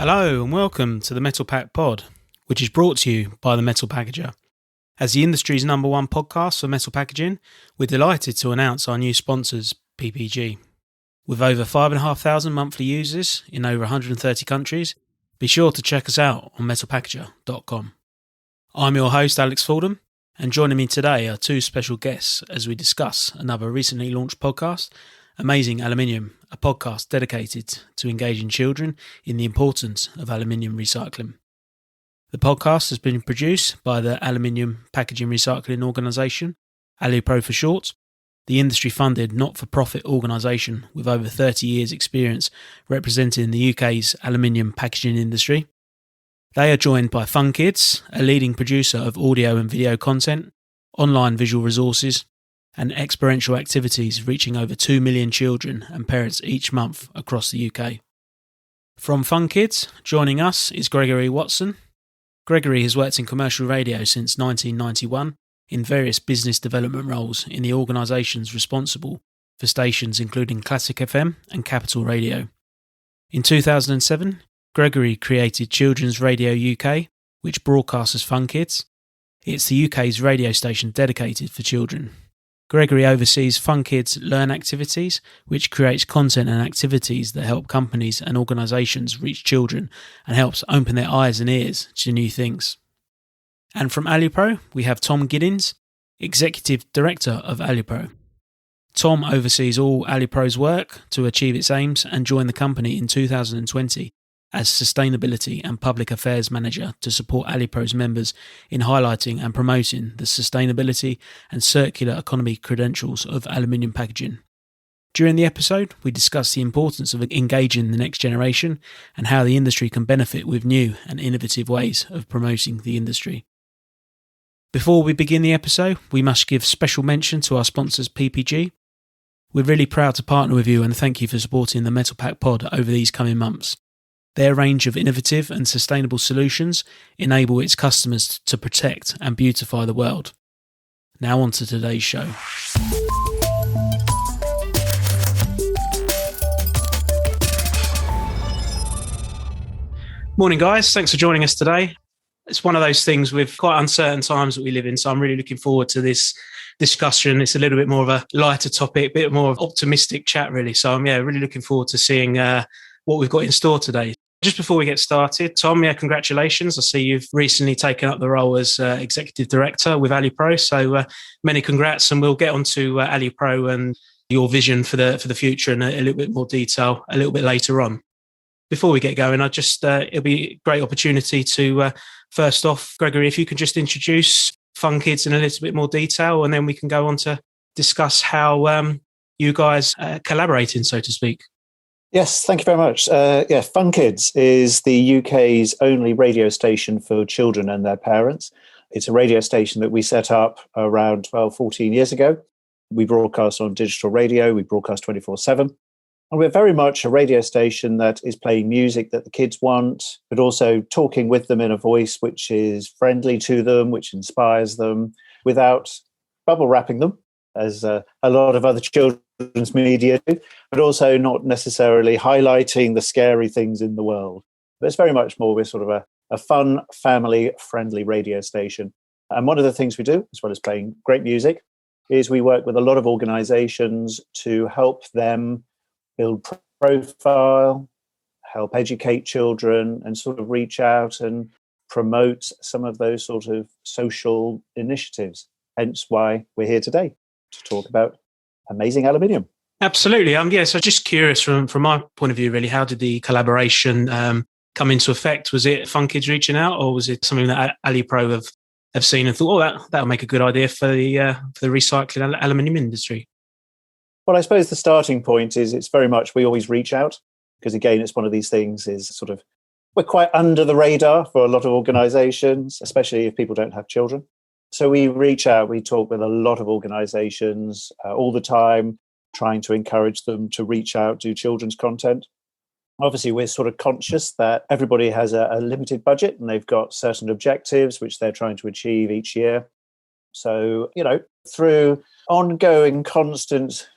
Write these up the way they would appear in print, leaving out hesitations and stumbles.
Hello and welcome to the Metal Pack Pod, which is brought to you by the Metal Packager. As the industry's number one podcast for metal packaging, we're delighted to announce our new sponsors, PPG. With over 5,500 monthly users in over 130 countries, be sure to check us out on metalpackager.com. I'm your host, Alex Fordham, and joining me today are two special guests as we discuss another recently launched podcast, Amazing Aluminium, a podcast dedicated to engaging children in the importance of aluminium recycling. The podcast has been produced by the Aluminium Packaging Recycling Organisation, Alupro for short, the industry-funded not-for-profit organisation with over 30 years' experience representing the UK's aluminium packaging industry. They are joined by Fun Kids, a leading producer of audio and video content, online visual resources, and experiential activities reaching over 2 million children and parents each month across the UK. From Fun Kids, joining us is Gregory Watson. Gregory has worked in commercial radio since 1991 in various business development roles in the organisations responsible for stations including Classic FM and Capital Radio. In 2007, Gregory created Children's Radio UK, which broadcasts as Fun Kids. It's the UK's radio station dedicated for children. Gregory oversees Fun Kids Learn activities, which creates content and activities that help companies and organisations reach children and helps open their eyes and ears to new things. And from Alupro, we have Tom Giddins, Executive Director of Alupro. Tom oversees all Alupro's work to achieve its aims and joined the company in 2020 as Sustainability and Public Affairs Manager to support Alupro's members in highlighting and promoting the sustainability and circular economy credentials of aluminium packaging. During the episode, we discuss the importance of engaging the next generation and how the industry can benefit with new and innovative ways of promoting the industry. Before we begin the episode, we must give special mention to our sponsors PPG. We're really proud to partner with you and thank you for supporting the Metal Pack Pod over these coming months. Their range of innovative and sustainable solutions enable its customers to protect and beautify the world. Now on to today's show. Morning guys, thanks for joining us today. It's one of those things with quite uncertain times that we live in, so I'm really looking forward to this discussion. It's a little bit more of a lighter topic, a bit more of optimistic chat really. So I'm really looking forward to seeing what we've got in store today. Just before we get started, Tom, congratulations. I see you've recently taken up the role as Executive Director with Alupro. So many congrats, and we'll get on to Alupro and your vision for the future in a little bit more detail a little bit later on. Before we get going, it'll be a great opportunity to, first off, Gregory, if you could just introduce Fun Kids in a little bit more detail, and then we can go on to discuss how you guys collaborating, so to speak. Yes, thank you very much. Fun Kids is the UK's only radio station for children and their parents. It's a radio station that we set up around 12, 14 years ago. We broadcast on digital radio, we broadcast 24/7. And we're very much a radio station that is playing music that the kids want, but also talking with them in a voice which is friendly to them, which inspires them, without bubble wrapping them, as a lot of other children's media do, but also not necessarily highlighting the scary things in the world. But it's very much more, we're sort of a fun, family-friendly radio station. And one of the things we do, as well as playing great music, is we work with a lot of organisations to help them build profile, help educate children, and sort of reach out and promote some of those sort of social initiatives. Hence why we're here today to talk about Amazing Aluminium. Absolutely. So just curious from my point of view, really, how did the collaboration come into effect? Was it Fun Kids reaching out, or was it something that Alupro have seen and thought, that'll make a good idea for the recycling aluminium industry? Well, I suppose the starting point is it's very much we always reach out, because again, it's one of these things is sort of we're quite under the radar for a lot of organisations, especially if people don't have children. So we reach out, we talk with a lot of organisations all the time, trying to encourage them to reach out, do children's content. Obviously, we're sort of conscious that everybody has a limited budget and they've got certain objectives which they're trying to achieve each year. So, through ongoing, constant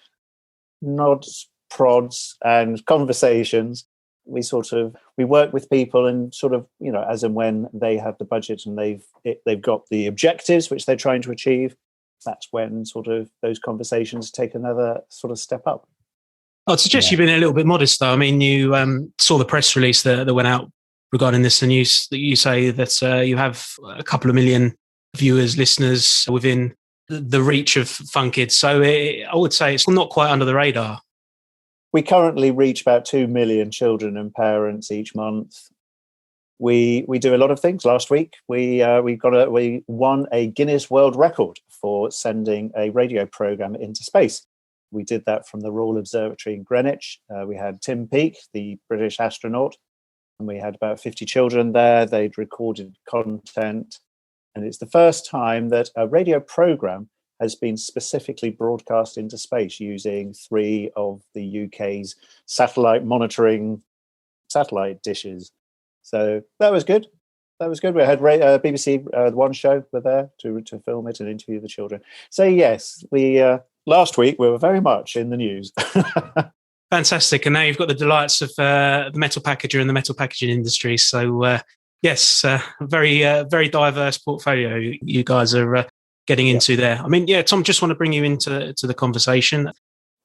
nods, prods and conversations, we work with people and sort of, as and when they have the budget and they've got the objectives which they're trying to achieve, that's when sort of those conversations take another sort of step up. I'd suggest you've been a little bit modest, though. I mean, you saw the press release that went out regarding this, and you say that you have a couple of million viewers, listeners within the reach of Fun Kids. So I would say it's not quite under the radar. We currently reach about 2 million children and parents each month. We do a lot of things. Last week, we won a Guinness World Record for sending a radio program into space. We did that from the Royal Observatory in Greenwich. We had Tim Peake, the British astronaut, and we had about 50 children there. They'd recorded content. And it's the first time that a radio program has been specifically broadcast into space using 3 of the UK's satellite monitoring satellite dishes. So that was good. We had BBC One show were there to film it and interview the children. So yes, we last week we were very much in the news. Fantastic. And now you've got the delights of the metal packager and the metal packaging industry. So yes, very diverse portfolio you guys are getting into there. I mean, Tom, just want to bring you into the conversation.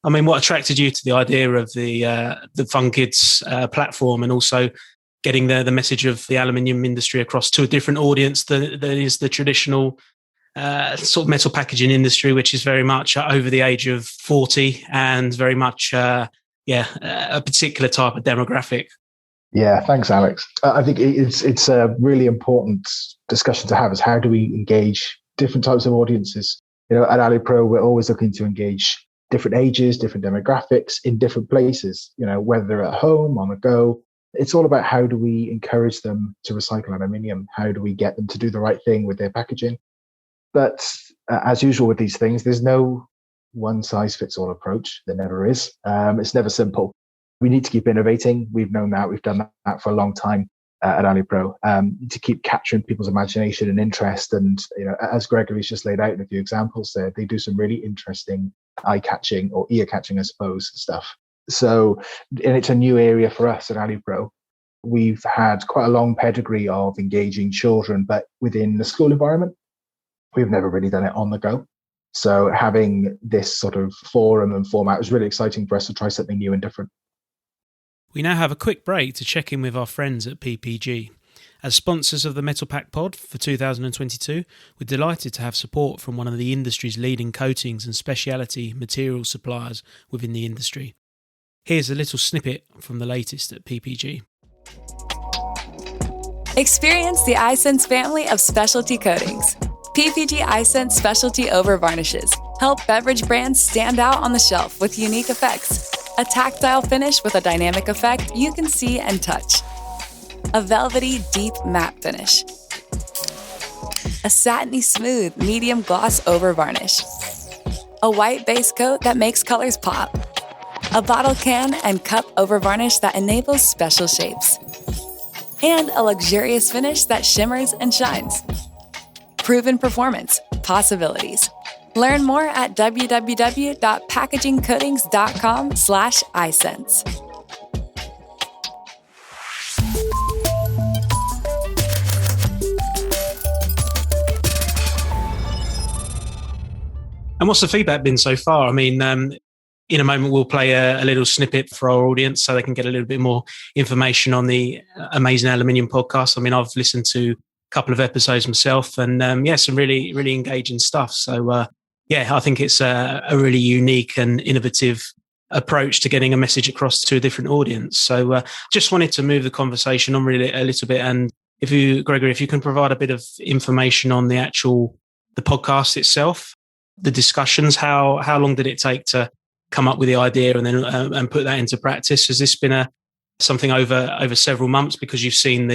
I mean, what attracted you to the idea of the Fun Kids platform, and also getting the message of the aluminium industry across to a different audience that is the traditional sort of metal packaging industry, which is very much over the age of 40 and very much a particular type of demographic. Yeah, thanks, Alex. I think it's a really important discussion to have, is how do we engage different types of audiences? At AliPro, we're always looking to engage different ages, different demographics in different places, whether they're at home, on the go. It's all about how do we encourage them to recycle aluminium? How do we get them to do the right thing with their packaging? But as usual with these things, there's no one-size-fits-all approach. There never is. It's never simple. We need to keep innovating. We've known that. We've done that for a long time at AliPro, to keep capturing people's imagination and interest. And, as Gregory's just laid out in a few examples there, they do some really interesting eye-catching or ear-catching, I suppose, stuff. So, and it's a new area for us at AliPro. We've had quite a long pedigree of engaging children, but within the school environment, we've never really done it on the go. So having this sort of forum and format was really exciting for us to try something new and different. We now have a quick break to check in with our friends at PPG. As sponsors of the Metal Pack Pod for 2022, we're delighted to have support from one of the industry's leading coatings and specialty material suppliers within the industry. Here's a little snippet from the latest at PPG. Experience the iSense family of specialty coatings. PPG iSense Specialty Over Varnishes help beverage brands stand out on the shelf with unique effects. A tactile finish with a dynamic effect you can see and touch. A velvety, deep matte finish. A satiny smooth, medium gloss over varnish. A white base coat that makes colors pop. A bottle can and cup over varnish that enables special shapes. And a luxurious finish that shimmers and shines. Proven performance, possibilities. Learn more at www.packagingcoatings.com/iSense. And what's the feedback been so far? I mean, in a moment, we'll play a little snippet for our audience so they can get a little bit more information on the amazing Aluminium podcast. I mean, I've listened to a couple of episodes myself, and some really, really engaging stuff. So, I think it's a really unique and innovative approach to getting a message across to a different audience. So, just wanted to move the conversation on really a little bit. And Gregory, if you can provide a bit of information on the podcast itself, the discussions, how long did it take to come up with the idea and then and put that into practice? Has this been something over several months because you've seen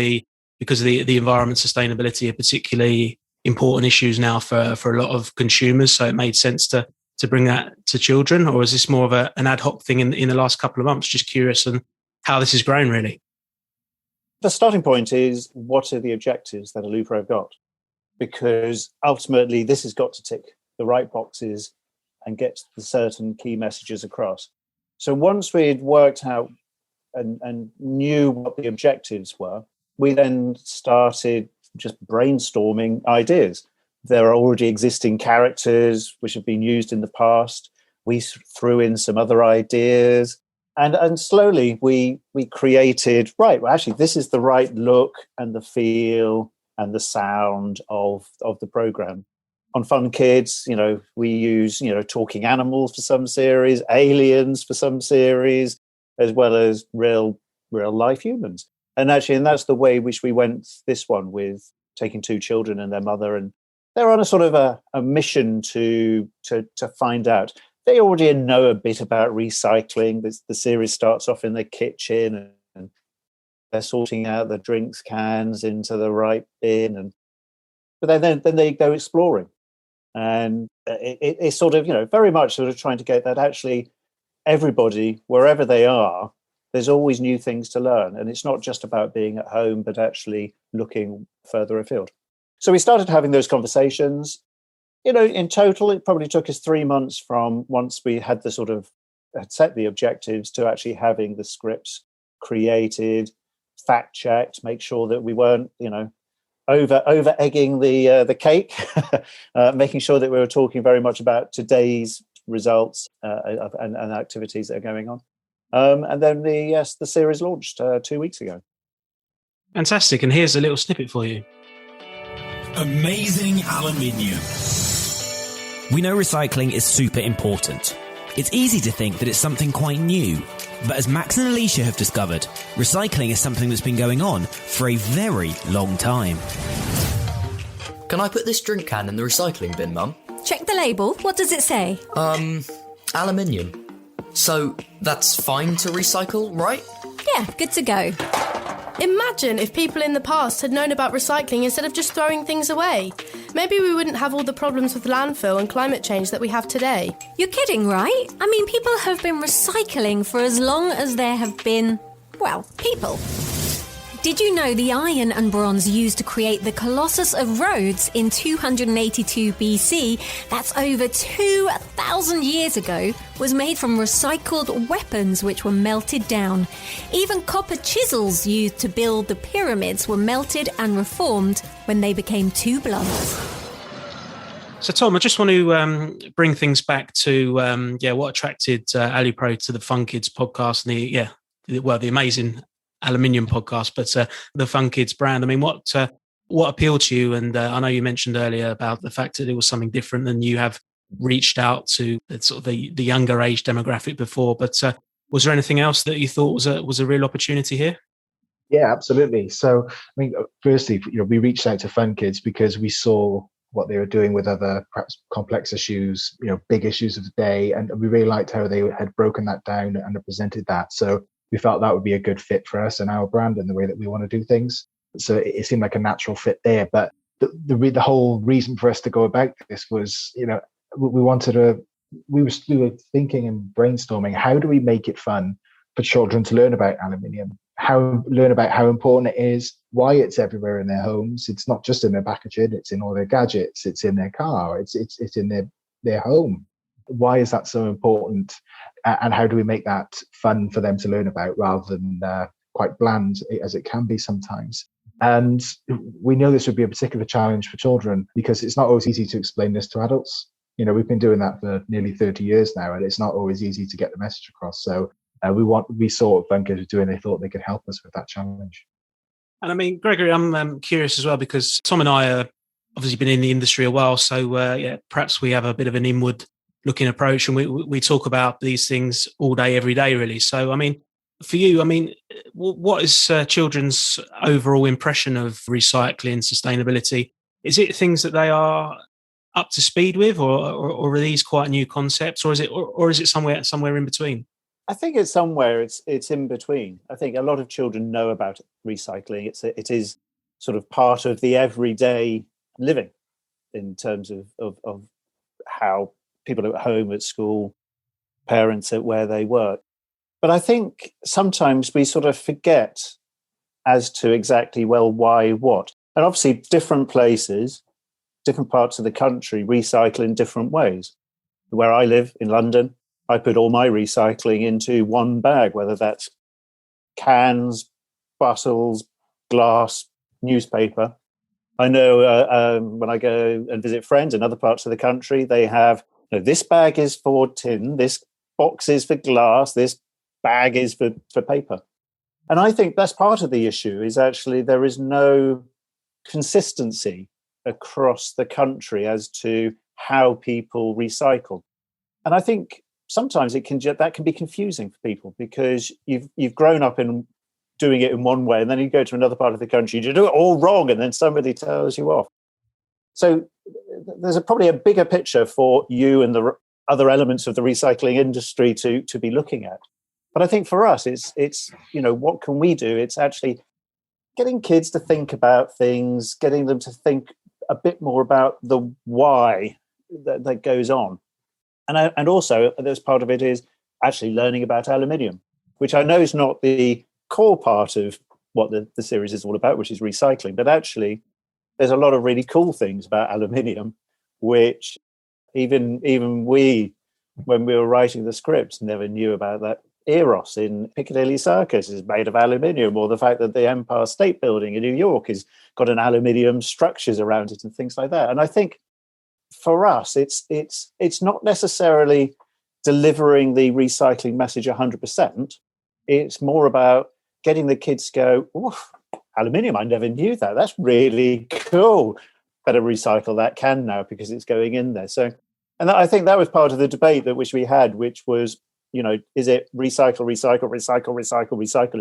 because the environment sustainability are particularly important issues now for a lot of consumers, so it made sense to bring that to children? Or is this more of an ad hoc thing in the last couple of months? Just curious on how this has grown, really. The starting point is, what are the objectives that AliPro have got? Because ultimately this has got to tick the right boxes and get the certain key messages across. So once we'd worked out and knew what the objectives were, we then started just brainstorming ideas. There are already existing characters which have been used in the past. We threw in some other ideas, and slowly we created, right, well, actually, this is the right look and the feel and the sound of the program. On Fun Kids, we use, talking animals for some series, aliens for some series, as well as real life humans. And that's the way which we went this one, with taking two children and their mother, and they're on a sort of a mission to find out. They already know a bit about recycling. The series starts off in the kitchen, and they're sorting out the drinks cans into the right bin, but then they go exploring, and it's sort of very much sort of trying to get that actually everybody, wherever they are, there's always new things to learn, and it's not just about being at home, but actually looking further afield. So we started having those conversations. In total, it probably took us 3 months from once we had had set the objectives to actually having the scripts created, fact checked, make sure that we weren't, over egging the cake, making sure that we were talking very much about today's results and activities that are going on. And then the series launched 2 weeks ago. Fantastic. And here's a little snippet for you. Amazing aluminium. We know recycling is super important. It's easy to think that it's something quite new. But as Max and Alicia have discovered, recycling is something that's been going on for a very long time. Can I put this drink can in the recycling bin, Mum? Check the label. What does it say? Aluminium. So that's fine to recycle, right? Yeah, good to go. Imagine if people in the past had known about recycling instead of just throwing things away. Maybe we wouldn't have all the problems with landfill and climate change that we have today. You're kidding, right? I mean, people have been recycling for as long as there have been, people. Did you know the iron and bronze used to create the Colossus of Rhodes in 282 BC, that's over 2,000 years ago, was made from recycled weapons which were melted down. Even copper chisels used to build the pyramids were melted and reformed when they became too blunt. So, Tom, I just want to bring things back to what attracted Alupro to the Fun Kids podcast and the amazing Aluminium podcast, but the Fun Kids brand. I mean, what appealed to you? And I know you mentioned earlier about the fact that it was something different, and you have reached out to the younger age demographic before. But was there anything else that you thought was a real opportunity here? Yeah, absolutely. So, I mean, firstly, we reached out to Fun Kids because we saw what they were doing with other perhaps complex issues, big issues of the day, and we really liked how they had broken that down and presented that. So we felt that would be a good fit for us and our brand and the way that we want to do things. So it seemed like a natural fit there. But the whole reason for us to go about this was, we were thinking and brainstorming, how do we make it fun for children to learn about aluminium, learn about how important it is, why it's everywhere in their homes. It's not just in their packaging, it's in all their gadgets, it's in their car, it's in their home. Why is that so important? And how do we make that fun for them to learn about rather than quite bland as it can be sometimes? And we know this would be a particular challenge for children because it's not always easy to explain this to adults. We've been doing that for nearly 30 years now, and it's not always easy to get the message across. So we saw what Fun Kids were doing. They thought they could help us with that challenge. And I mean, Gregory, I'm curious as well, because Tom and I are obviously been in the industry a while. So perhaps we have a bit of an inward looking approach, and we talk about these things all day, every day, really. So, I mean, for you, what is children's overall impression of recycling, sustainability? Is it things that they are up to speed with, or are these quite new concepts, or is it somewhere in between? I think it's somewhere. It's in between. I think a lot of children know about recycling. It is sort of part of the everyday living in terms of how people at home, at school, parents at where they work. But I think sometimes we sort of forget as to exactly, why, what. And obviously different places, different parts of the country recycle in different ways. Where I live in London, I put all my recycling into one bag, whether that's cans, bottles, glass, newspaper. I know when I go and visit friends in other parts of the country, they have, this bag is for tin, this box is for glass, this bag is for paper. And I think that's part of the issue, is actually there is no consistency across the country as to how people recycle. And I think sometimes that can be confusing for people, because you've grown up in doing it in one way, and then you go to another part of the country, you do it all wrong, and then somebody tells you off. So there's probably a bigger picture for you and the other elements of the recycling industry to be looking at. But I think for us, it's what can we do? It's actually getting kids to think about things, getting them to think a bit more about the why that goes on. And also, there's part of it is actually learning about aluminium, which I know is not the core part of what the series is all about, which is recycling. But actually, there's a lot of really cool things about aluminium, which even we, when we were writing the scripts, never knew about. That Eros in Piccadilly Circus is made of aluminium, or the fact that the Empire State Building in New York has got an aluminium structures around it and things like that. And I think for us, it's not necessarily delivering the recycling message 100%. It's more about getting the kids to go, oof, aluminium, I never knew that. That's really cool. Better recycle that can now because it's going in there. So, and I think that was part of the debate which we had, which was, is it recycle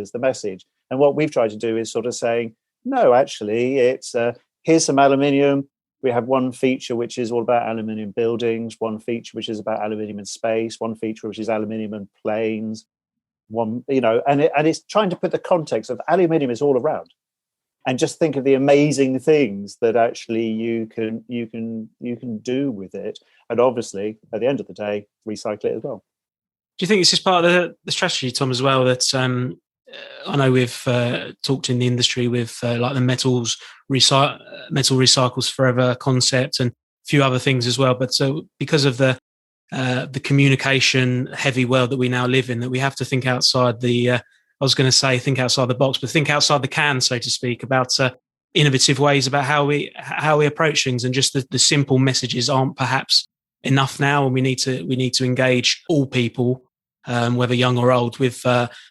is the message? And what we've tried to do is sort of saying, no, actually, it's here's some aluminium. We have one feature which is all about aluminium buildings, one feature which is about aluminium in space, one feature which is aluminium and planes. And it's trying to put the context of aluminium is all around, and just think of the amazing things that actually you can do with it, and obviously at the end of the day recycle it as well. Do you think it's just part of the strategy, Tom, as well, that I know we've talked in the industry with like the metal recycles forever concept and a few other things as well, but so because of the communication heavy world that we now live in, that we have to think outside the think outside the box, but think outside the can, so to speak, about innovative ways about how we approach things, and just the simple messages aren't perhaps enough now, and we need to engage all people, whether young or old, with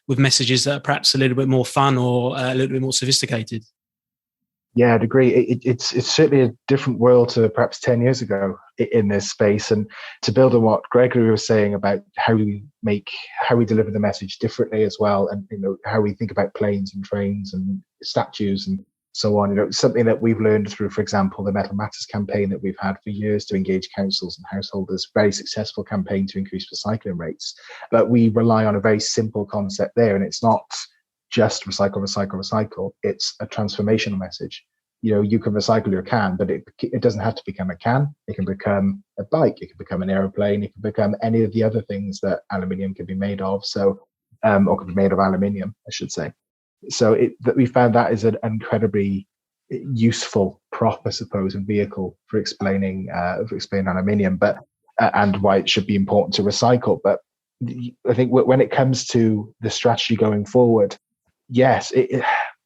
messages that are perhaps a little bit more fun or a little bit more sophisticated. Yeah, I'd agree. It's certainly a different world to perhaps 10 years ago in this space. And to build on what Gregory was saying about how we deliver the message differently as well, and how we think about planes and trains and statues and so on. Something that we've learned through, for example, the Metal Matters campaign that we've had for years to engage councils and householders, very successful campaign to increase recycling rates. But we rely on a very simple concept there, and it's not just recycle. It's a transformational message. You can recycle your can, but it doesn't have to become a can. It can become a bike. It can become an aeroplane. It can become any of the other things that aluminium can be made of. So, or can be made of aluminium, I should say. So that we found that is an incredibly useful prop, I suppose, and vehicle for explaining aluminium, but and why it should be important to recycle. But I think when it comes to the strategy going forward, yes,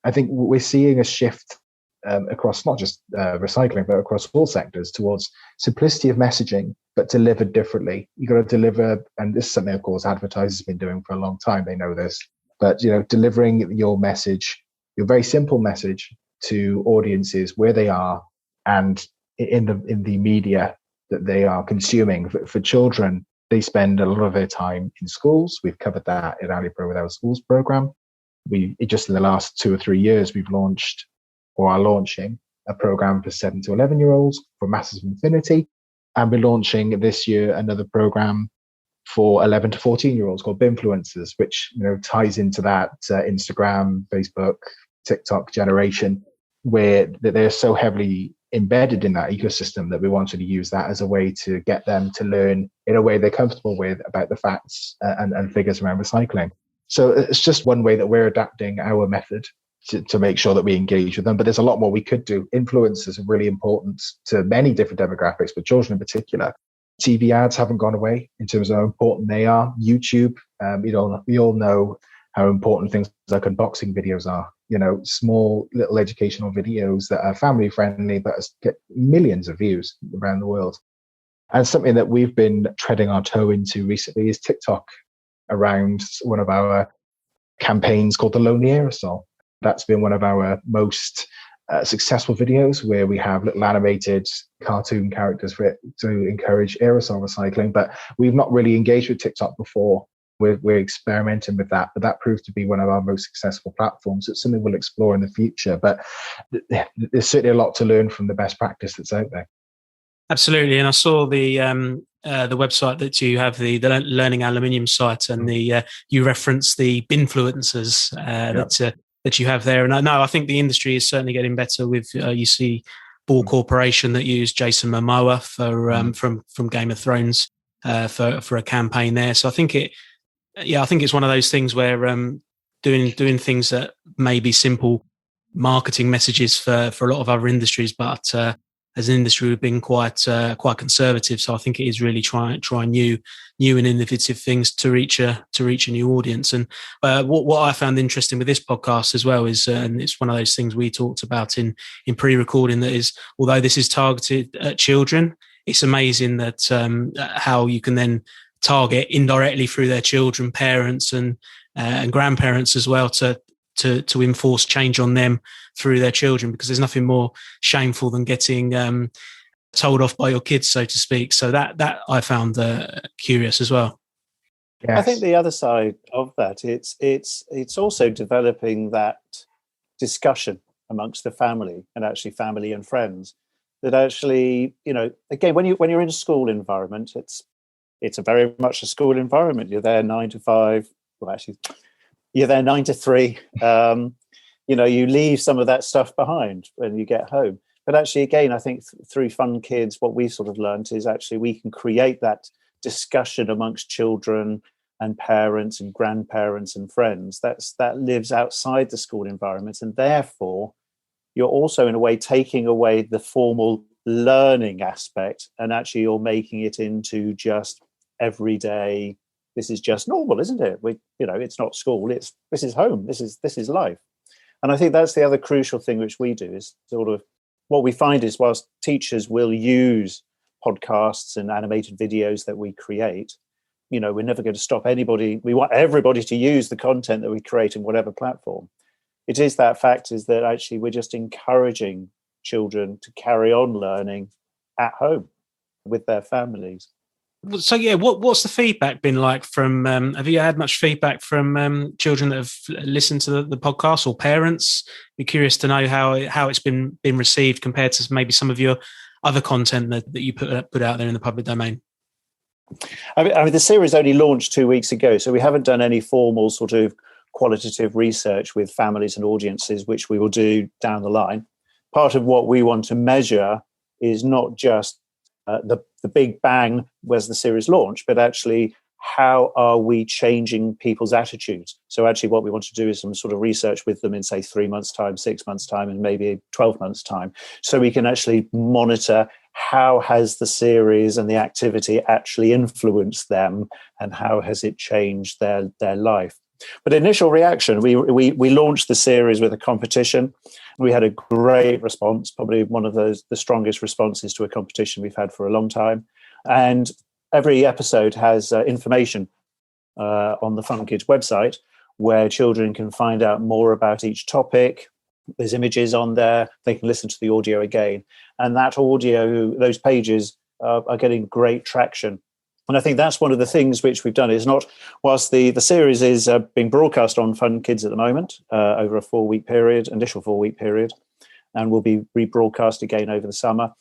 I think we're seeing a shift across not just recycling, but across all sectors towards simplicity of messaging, but delivered differently. You got to deliver, and this is something, of course, advertisers have been doing for a long time. They know this, but delivering your message, your very simple message, to audiences where they are and in the media that they are consuming. For children, they spend a lot of their time in schools. We've covered that at AliPro with our schools program. Just in the last 2 or 3 years, we've launched or are launching a program for 7 to 11-year-olds for Masters of Infinity. And we're launching this year another program for 11 to 14-year-olds called Binfluencers, which ties into that Instagram, Facebook, TikTok generation, where they're so heavily embedded in that ecosystem that we wanted to use that as a way to get them to learn in a way they're comfortable with about the facts and figures around recycling. So it's just one way that we're adapting our method to make sure that we engage with them. But there's a lot more we could do. Influencers are really important to many different demographics, but children in particular. TV ads haven't gone away in terms of how important they are. YouTube, we all know how important things like unboxing videos are. Small little educational videos that are family friendly, but get millions of views around the world. And something that we've been treading our toe into recently is TikTok, around one of our campaigns called the Lonely Aerosol. That's been one of our most successful videos, where we have little animated cartoon characters for it to encourage aerosol recycling. But we've not really engaged with TikTok before. We're experimenting with that, but that proved to be one of our most successful platforms. It's something we'll explore in the future, but there's certainly a lot to learn from the best practice that's out there. Absolutely, and I saw the website that you have, the Learning Aluminium site, and you reference the binfluencers that you have there. And I think the industry is certainly getting better. With you see Ball Corporation that use Jason Momoa from Game of Thrones for a campaign there. So I think it's one of those things where doing things that may be simple marketing messages for a lot of other industries, but as an industry, we've been quite conservative. So I think it is really try new and innovative things to reach a new audience. And what I found interesting with this podcast as well is, and it's one of those things we talked about in pre-recording, that is, although this is targeted at children, it's amazing that how you can then target indirectly through their children, parents and grandparents as well, to enforce change on them through their children, because there's nothing more shameful than getting told off by your kids, so to speak. So that I found curious as well. Yes. I think the other side of that, it's also developing that discussion amongst the family, and actually family and friends, that actually, again, when you're in a school environment, it's a very much a school environment. You're there 9 to 5. Well, actually, you're there 9 to 3. You leave some of that stuff behind when you get home. But actually, again, I think through Fun Kids, what we've sort of learned is actually we can create that discussion amongst children and parents and grandparents and friends that lives outside the school environment. And therefore, you're also, in a way, taking away the formal learning aspect, and actually you're making it into just everyday. This is just normal, isn't it? It's not school. This is home. This is life. And I think that's the other crucial thing which we do, is sort of what we find is, whilst teachers will use podcasts and animated videos that we create, we're never going to stop anybody. We want everybody to use the content that we create in whatever platform. It is that fact is that actually we're just encouraging children to carry on learning at home with their families. So what's the feedback been like from? Have you had much feedback from children that have listened to the podcast, or parents? Be curious to know how it's been received compared to maybe some of your other content that you put out there in the public domain. I mean, the series only launched 2 weeks ago, so we haven't done any formal sort of qualitative research with families and audiences, which we will do down the line. Part of what we want to measure is not just the big bang was the series launch, but actually how are we changing people's attitudes? So actually what we want to do is some sort of research with them in, say, 3 months' time, 6 months' time, and maybe 12 months' time. So we can actually monitor how has the series and the activity actually influenced them, and how has it changed their life. But initial reaction, we launched the series with a competition. We had a great response, probably one of the strongest responses to a competition we've had for a long time. And every episode has information on the Fun Kids website, where children can find out more about each topic. There's images on there. They can listen to the audio again. And that audio, those pages are getting great traction. And I think that's one of the things which we've done, is not, whilst the series is being broadcast on Fun Kids at the moment over a 4-week period, initial 4-week period, and will be rebroadcast again over the summer.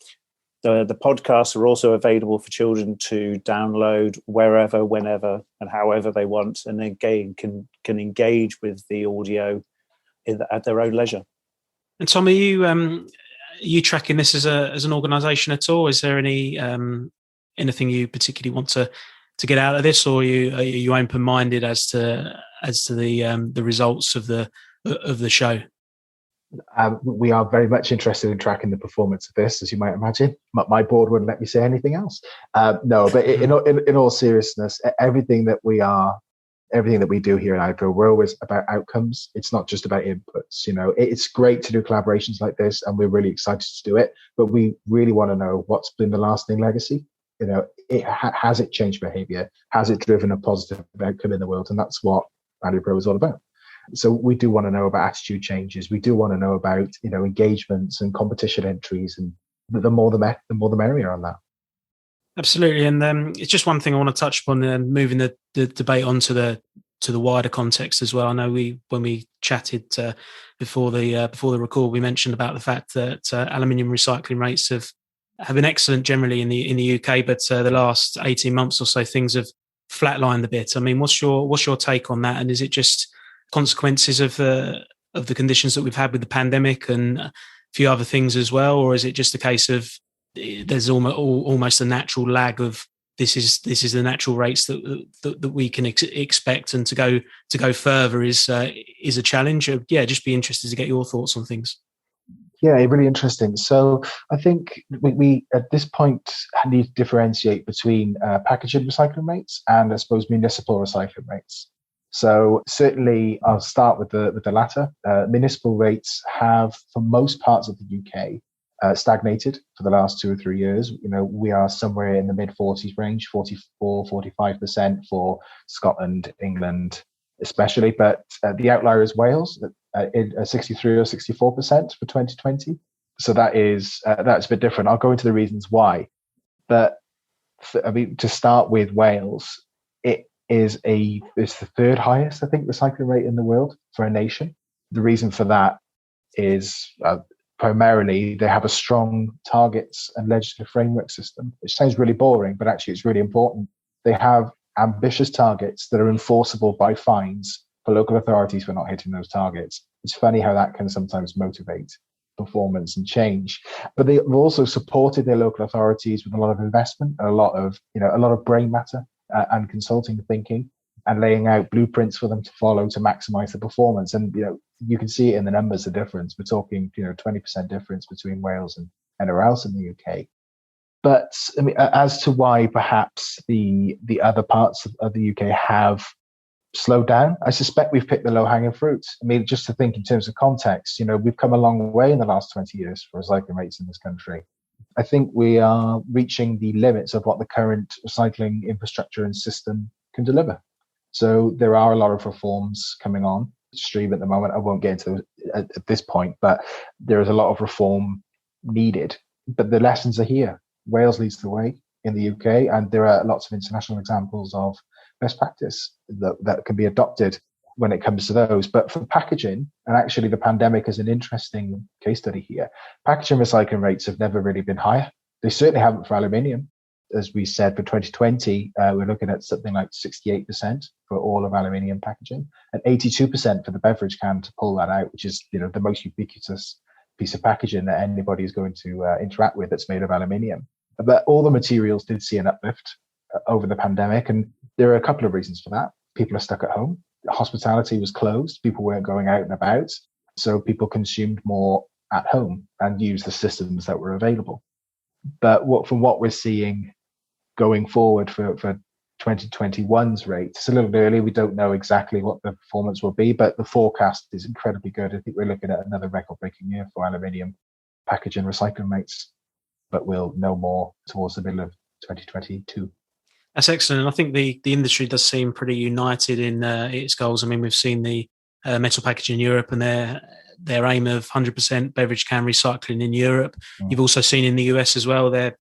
The podcasts are also available for children to download wherever, whenever, and however they want, and again can engage with the audio at their own leisure. And Tom, are you tracking this as an organisation at all? Is there any anything you particularly want to get out of this, or are you open-minded as to the results of the show? We are very much interested in tracking the performance of this, as you might imagine. My board wouldn't let me say anything else. No, but in all seriousness, everything that we are everything that we do here at iPro, we're always about outcomes. It's not just about inputs. It's great to do collaborations like this, and we're really excited to do it. But we really want to know what's been the lasting legacy. Has it changed behavior? Has it driven a positive outcome in the world? And that's what iPro is all about. So we do want to know about attitude changes. We do want to know about engagements and competition entries, and the more the merrier on that. Absolutely, and it's just one thing I want to touch upon, moving the debate onto the wider context as well. I know when we chatted before the record, we mentioned about the fact that aluminium recycling rates have been excellent generally in the UK, but the last 18 months or so things have flatlined a bit. I mean, what's your take on that? And is it just consequences of the conditions that we've had with the pandemic and a few other things as well, or is it just a case of there's almost a natural lag of this is the natural rates that we can expect, and to go further is a challenge? Yeah, just be interested to get your thoughts on things. Yeah, really interesting. So I think we at this point need to differentiate between packaging recycling rates and I suppose municipal recycling rates. So certainly I'll start with the latter. Municipal rates have, for most parts of the UK, stagnated for the last 2 or 3 years. We are somewhere in the mid-40s range, 44, 45% for Scotland, England especially, but the outlier is Wales at 63 or 64% for 2020. So that's a bit different. I'll go into the reasons why. But to start with Wales, it's the third highest, I think, recycling rate in the world for a nation. The reason for that is primarily they have a strong targets and legislative framework system, which sounds really boring, but actually it's really important. They have ambitious targets that are enforceable by fines for local authorities for not hitting those targets. It's funny how that can sometimes motivate performance and change. But they've also supported their local authorities with a lot of investment, a lot of brain matter and consulting thinking, and laying out blueprints for them to follow to maximize the performance. And you can see it in the numbers, the difference. We're talking 20% difference between Wales and anywhere else in the UK. But I mean, as to why perhaps the other parts of the UK have slowed down, I suspect we've picked the low-hanging fruit. I mean, just to think in terms of context, we've come a long way in the last 20 years for recycling rates in this country. I think we are reaching the limits of what the current recycling infrastructure and system can deliver. So there are a lot of reforms coming on stream at the moment. I won't get into those at this point, but there is a lot of reform needed. But the lessons are here. Wales leads the way in the UK, and there are lots of international examples of best practice that can be adopted when it comes to those. But for packaging, and actually the pandemic is an interesting case study here, packaging recycling rates have never really been higher. They certainly haven't for aluminium. As we said, for 2020, we're looking at something like 68% for all of aluminium packaging and 82% for the beverage can, to pull that out, which is the most ubiquitous piece of packaging that anybody is going to interact with that's made of aluminium. But all the materials did see an uplift over the pandemic, and there are a couple of reasons for that. People are stuck at home. Hospitality was closed. People weren't going out and about. So people consumed more at home and used the systems that were available. But from what we're seeing going forward for 2021's rate, it's a little early. We don't know exactly what the performance will be, but the forecast is incredibly good. I think we're looking at another record-breaking year for aluminium packaging recycling rates, but we'll know more towards the middle of 2022. That's excellent. I think the industry does seem pretty united in its goals. I mean, we've seen the Metal Packaging Europe and their aim of 100% beverage can recycling in Europe. You've also seen in the US as well, they're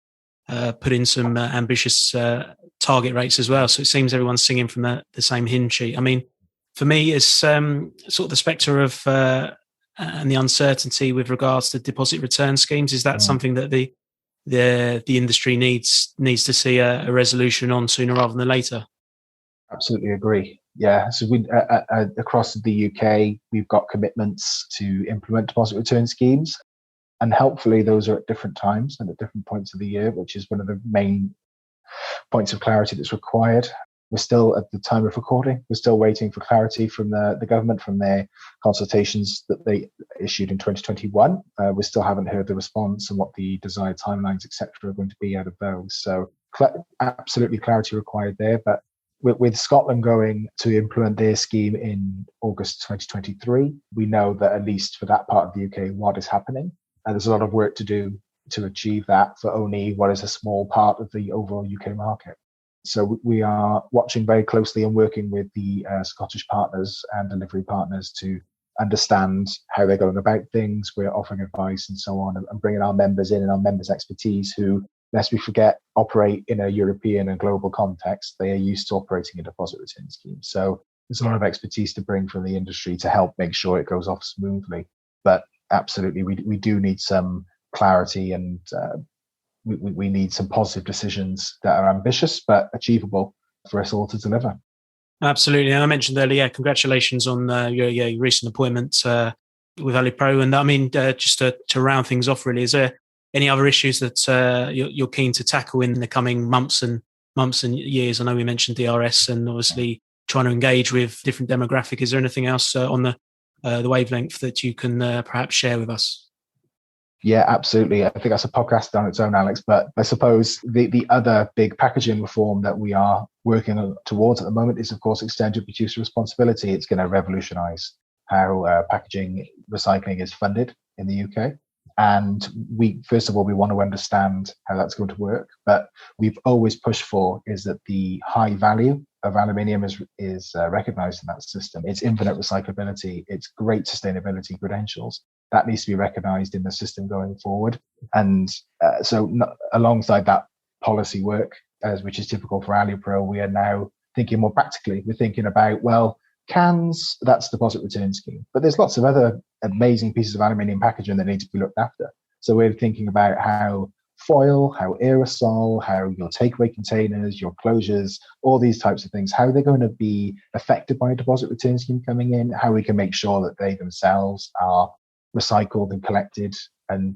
putting some ambitious target rates as well. So it seems everyone's singing from the same hymn sheet. I mean, for me, it's sort of the spectre of and the uncertainty with regards to deposit return schemes. Is that something that the industry needs to see a resolution on sooner rather than later? Absolutely agree. Yeah. So we across the UK, we've got commitments to implement deposit return schemes, and helpfully those are at different times and at different points of the year, which is one of the main points of clarity that's required. We're still, at the time of recording, we're still waiting for clarity from the government from their consultations that they issued in 2021. We still haven't heard the response and what the desired timelines, etc., are going to be out of those. So absolutely clarity required there. But with Scotland going to implement their scheme in August 2023, we know that at least for that part of the UK, what is happening. And there's a lot of work to do to achieve that for only what is a small part of the overall UK market. So we are watching very closely and working with the Scottish partners and delivery partners to understand how they're going about things. We're offering advice and so on, and bringing our members in and our members' expertise who, lest we forget, operate in a European and global context. They are used to operating a deposit return scheme. So there's a lot of expertise to bring from the industry to help make sure it goes off smoothly. But absolutely, we do need some clarity, and we need some positive decisions that are ambitious but achievable for us all to deliver. Absolutely. And I mentioned earlier, congratulations on your recent appointment with AliPro. And I mean, just to round things off, really, is there any other issues that you're keen to tackle in the coming months and years? I know we mentioned DRS and obviously trying to engage with different demographic. Is there anything else on the wavelength that you can perhaps share with us? Yeah, absolutely. I think that's a podcast on its own, Alex. But I suppose the other big packaging reform that we are working towards at the moment is, of course, extended producer responsibility. It's going to revolutionise how packaging recycling is funded in the UK. And first of all, we want to understand how that's going to work. But we've always pushed for is that the high value of aluminium is recognised in that system. It's infinite recyclability. It's great sustainability credentials. That needs to be recognised in the system going forward. And alongside that policy work, which is typical for AliPro, we are now thinking more practically. We're thinking about, well, cans, that's deposit return scheme. But there's lots of other amazing pieces of aluminium packaging that need to be looked after. So we're thinking about how foil, how aerosol, how your takeaway containers, your closures, all these types of things, how they're going to be affected by a deposit return scheme coming in, how we can make sure that they themselves are recycled and collected and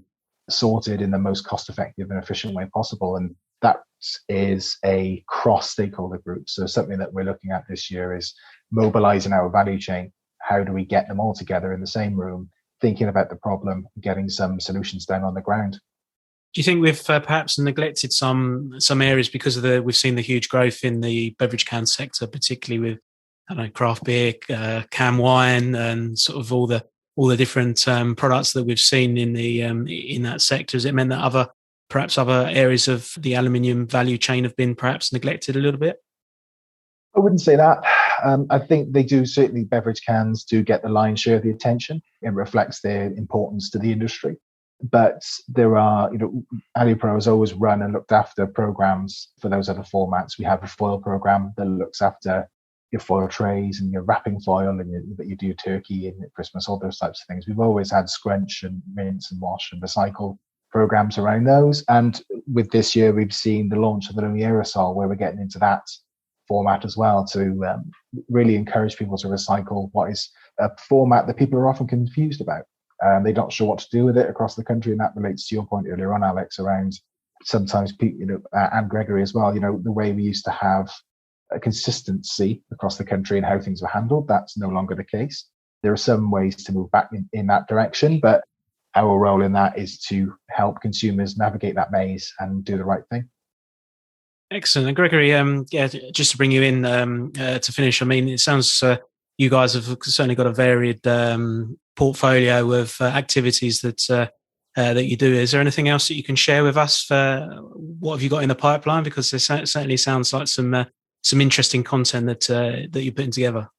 sorted in the most cost-effective and efficient way possible. And that is a cross-stakeholder group. So something that we're looking at this year is mobilizing our value chain. How do we get them all together in the same room, thinking about the problem, getting some solutions down on the ground? Do you think we've perhaps neglected some areas because of we've seen the huge growth in the beverage can sector, particularly with, I don't know, craft beer, can wine, and sort of all the different products that we've seen in that sector? Has it meant that perhaps other areas of the aluminium value chain have been perhaps neglected a little bit? I wouldn't say that. I think they do, certainly beverage cans do get the lion's share of the attention. It reflects their importance to the industry. But there are, AliPro has always run and looked after programs for those other formats. We have a foil program that looks after your foil trays and your wrapping foil and that you do turkey and Christmas, all those types of things. We've always had scrunch and rinse and wash and recycle programs around those. And with this year, we've seen the launch of the aerosol, where we're getting into that format as well to really encourage people to recycle what is a format that people are often confused about. They're not sure what to do with it across the country. And that relates to your point earlier on, Alex, around sometimes people, and Gregory as well, the way we used to have a consistency across the country and how things were handled. That's no longer the case. There are some ways to move back in that direction, but our role in that is to help consumers navigate that maze and do the right thing. Excellent. And Gregory, just to bring you in to finish, I mean, it sounds you guys have certainly got a varied portfolio of activities that you do. Is there anything else that you can share with us? What have you got in the pipeline? Because it certainly sounds like some interesting content that you're putting together.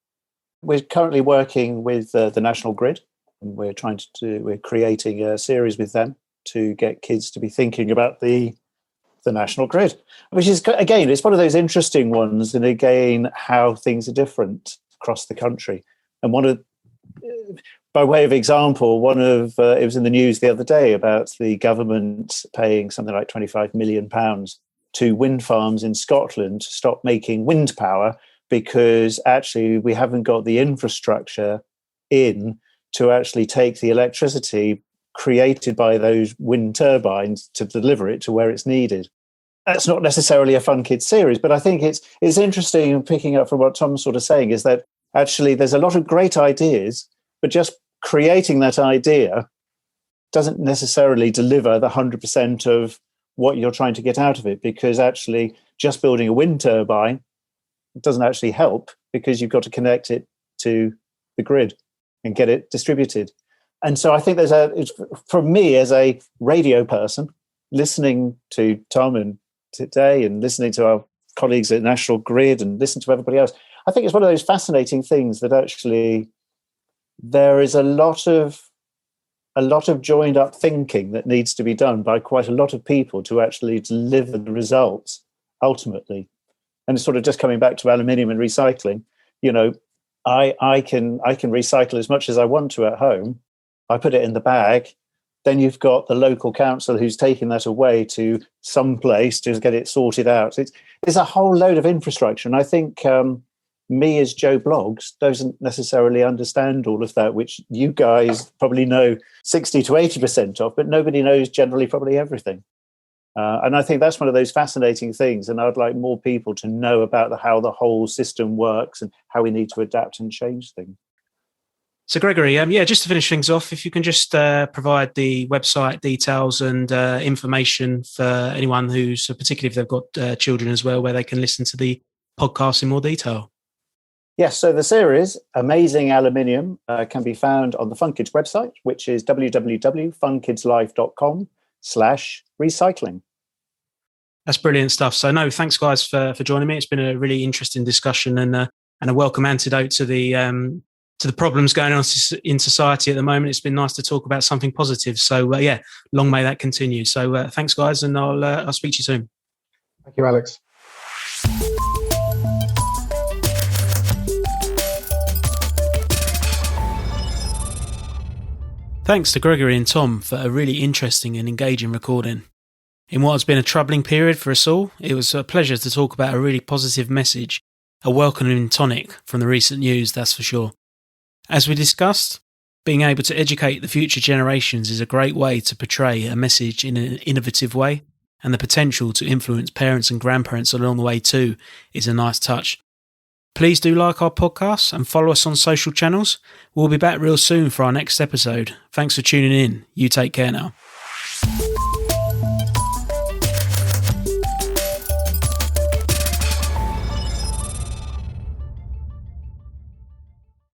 We're currently working with the National Grid, and we're creating a series with them to get kids to be thinking about the National Grid, which is, again, it's one of those interesting ones, and again, how things are different across the country. And by way of example, it was in the news the other day about the government paying something like £25 million to wind farms in Scotland to stop making wind power because actually we haven't got the infrastructure in to actually take the electricity created by those wind turbines to deliver it to where it's needed. That's not necessarily a Fun Kids series, but I think it's interesting, picking up from what Tom's sort of saying, is that actually there's a lot of great ideas, but just creating that idea doesn't necessarily deliver the 100% of what you're trying to get out of it, because actually just building a wind turbine It doesn't actually help because you've got to connect it to the grid and get it distributed. And so I think for me as a radio person, listening to Tom and today and listening to our colleagues at National Grid and listening to everybody else, I think it's one of those fascinating things that actually there is a lot of joined up thinking that needs to be done by quite a lot of people to actually deliver the results ultimately. And sort of just coming back to aluminium and recycling, I can recycle as much as I want to at home. I put it in the bag. Then you've got the local council who's taking that away to some place to get it sorted out. It's a whole load of infrastructure. And I think me as Joe Bloggs doesn't necessarily understand all of that, which you guys probably know 60 to 80% of, but nobody knows generally probably everything. And I think that's one of those fascinating things. And I'd like more people to know about how the whole system works and how we need to adapt and change things. So, Gregory, just to finish things off, if you can just provide the website details and information for anyone who's, particularly if they've got children as well, where they can listen to the podcast in more detail. Yes, so the series, Amazing Aluminium, can be found on the Funkids website, which is www.funkidslife.com/recycling. That's brilliant stuff. So, no, thanks, guys, for joining me. It's been a really interesting discussion and a welcome antidote to the problems going on in society at the moment. It's been nice to talk about something positive. So, long may that continue. So, thanks, guys, and I'll speak to you soon. Thank you, Alex. Thanks to Gregory and Tom for a really interesting and engaging recording. In what has been a troubling period for us all, it was a pleasure to talk about a really positive message, a welcoming tonic from the recent news, that's for sure. As we discussed, being able to educate the future generations is a great way to portray a message in an innovative way, and the potential to influence parents and grandparents along the way too is a nice touch. Please do like our podcasts and follow us on social channels. We'll be back real soon for our next episode. Thanks for tuning in. You take care now.